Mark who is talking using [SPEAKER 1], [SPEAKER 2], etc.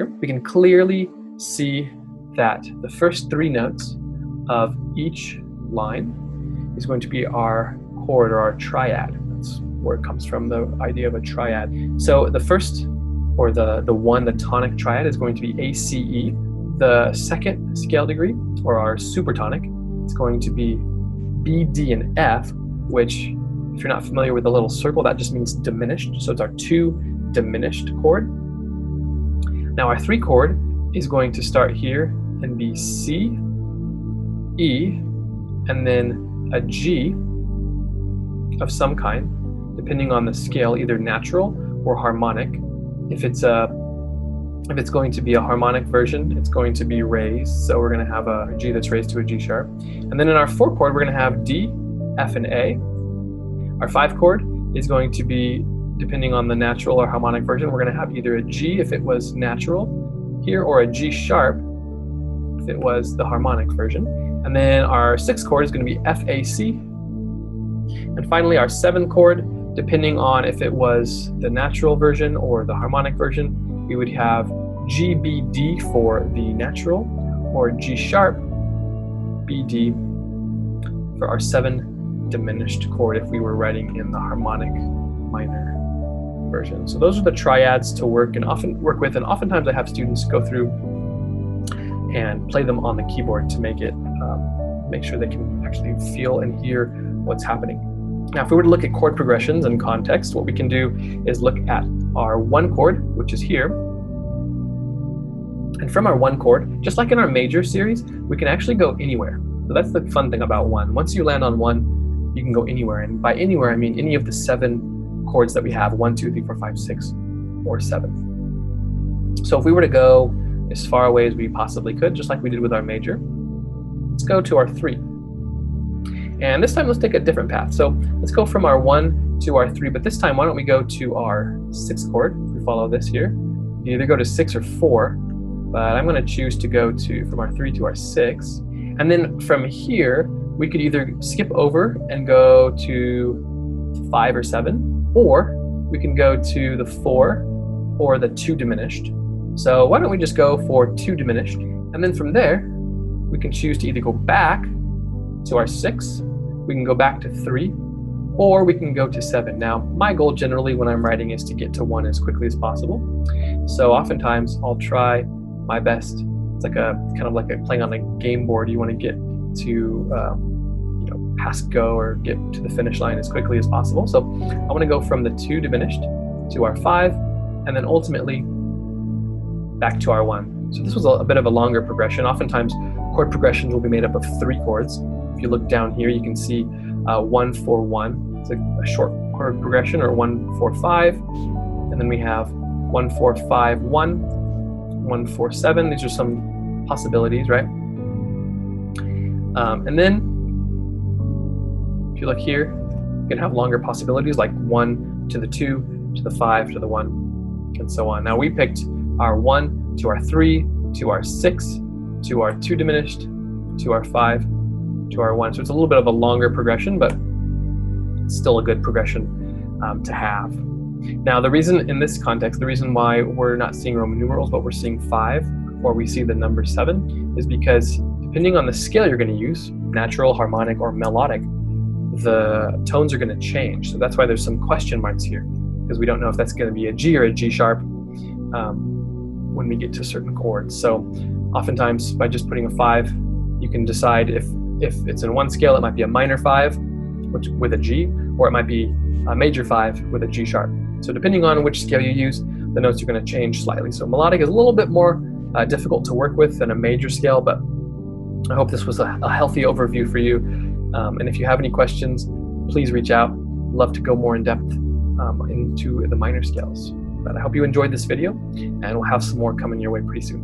[SPEAKER 1] we can clearly see that the first three notes of each line is going to be our chord or our triad. That's where it comes from, the idea of a triad. So the first, or the one, the tonic triad, is going to be A, C, E. The second scale degree, or our supertonic, is going to be B, D, and F, which, if you're not familiar with the little circle, that just means diminished. So it's our 2 diminished chord. Now our 3 chord is going to start here and be C, E, and then a G of some kind, depending on the scale, either natural or harmonic. If it's going to be a harmonic version, it's going to be raised. So we're going to have a G that's raised to a G sharp. And then in our 4 chord, we're going to have D, F, and A. Our 5 chord is going to be, depending on the natural or harmonic version, we're going to have either a G if it was natural here, or a G sharp if it was the harmonic version. And then our 6th chord is going to be F, A, C. And finally, our 7th chord, depending on if it was the natural version or the harmonic version, we would have G, B, D for the natural, or G sharp, B, D for our 7 diminished chord if we were writing in the harmonic minor version. So those are the triads to work with, and oftentimes I have students go through and play them on the keyboard to make sure they can actually feel and hear what's happening. Now, if we were to look at chord progressions and context, what we can do is look at our 1 chord, which is here. And from our 1 chord, just like in our major series, we can actually go anywhere. So that's the fun thing about 1. Once you land on 1, you can go anywhere. And by anywhere, I mean any of the 7 chords that we have, 1, 2, 3, 4, 5, 6, or 7. So if we were to go as far away as we possibly could, just like we did with our major, let's go to our 3. And this time, let's take a different path. So let's go from our 1 to our 3, but this time, why don't we go to our 6th chord? We follow this here. You either go to 6 or 4, but I'm going to choose to go from our 3 to our 6. And then from here, we could either skip over and go to 5 or 7, or we can go to the 4 or the 2 diminished. So why don't we just go for 2 diminished, and then from there, we can choose to either go back to our 6, we can go back to 3, or we can go to 7. Now, my goal generally when I'm writing is to get to 1 as quickly as possible. So oftentimes I'll try my best. It's like kind of like playing on a game board. You want to get to past go or get to the finish line as quickly as possible. So I want to go from the 2 diminished to our 5, and then ultimately back to our 1. So this was a bit of a longer progression. Oftentimes chord progressions will be made up of 3 chords. If you look down here, you can see 1, 4, 1. It's a short chord progression, or 1, 4, 5. And then we have 1, 4, 5, 1, 1, 4, 7. These are some possibilities, right? And then if you look here, you can have longer possibilities like 1 to the 2, to the 5, to the 1, and so on. Now we picked our 1 to our 3, to our 6, to our 2 diminished, to our 5, to our 1. So it's a little bit of a longer progression, but it's still a good progression to have. Now the reason in this context, the reason why we're not seeing Roman numerals, but we're seeing 5, or we see the number 7, is because depending on the scale you're going to use, natural, harmonic, or melodic, the tones are going to change. So that's why there's some question marks here, because we don't know if that's going to be a G or a G sharp when we get to certain chords. So oftentimes by just putting a 5, you can decide if it's in one scale, it might be a minor 5 with a G, or it might be a major 5 with a G sharp. So depending on which scale you use, the notes are going to change slightly. So melodic is a little bit more difficult to work with than a major scale, but I hope this was a healthy overview for you. And if you have any questions, please reach out. I'd love to go more in depth into the minor scales. But I hope you enjoyed this video, and we'll have some more coming your way pretty soon.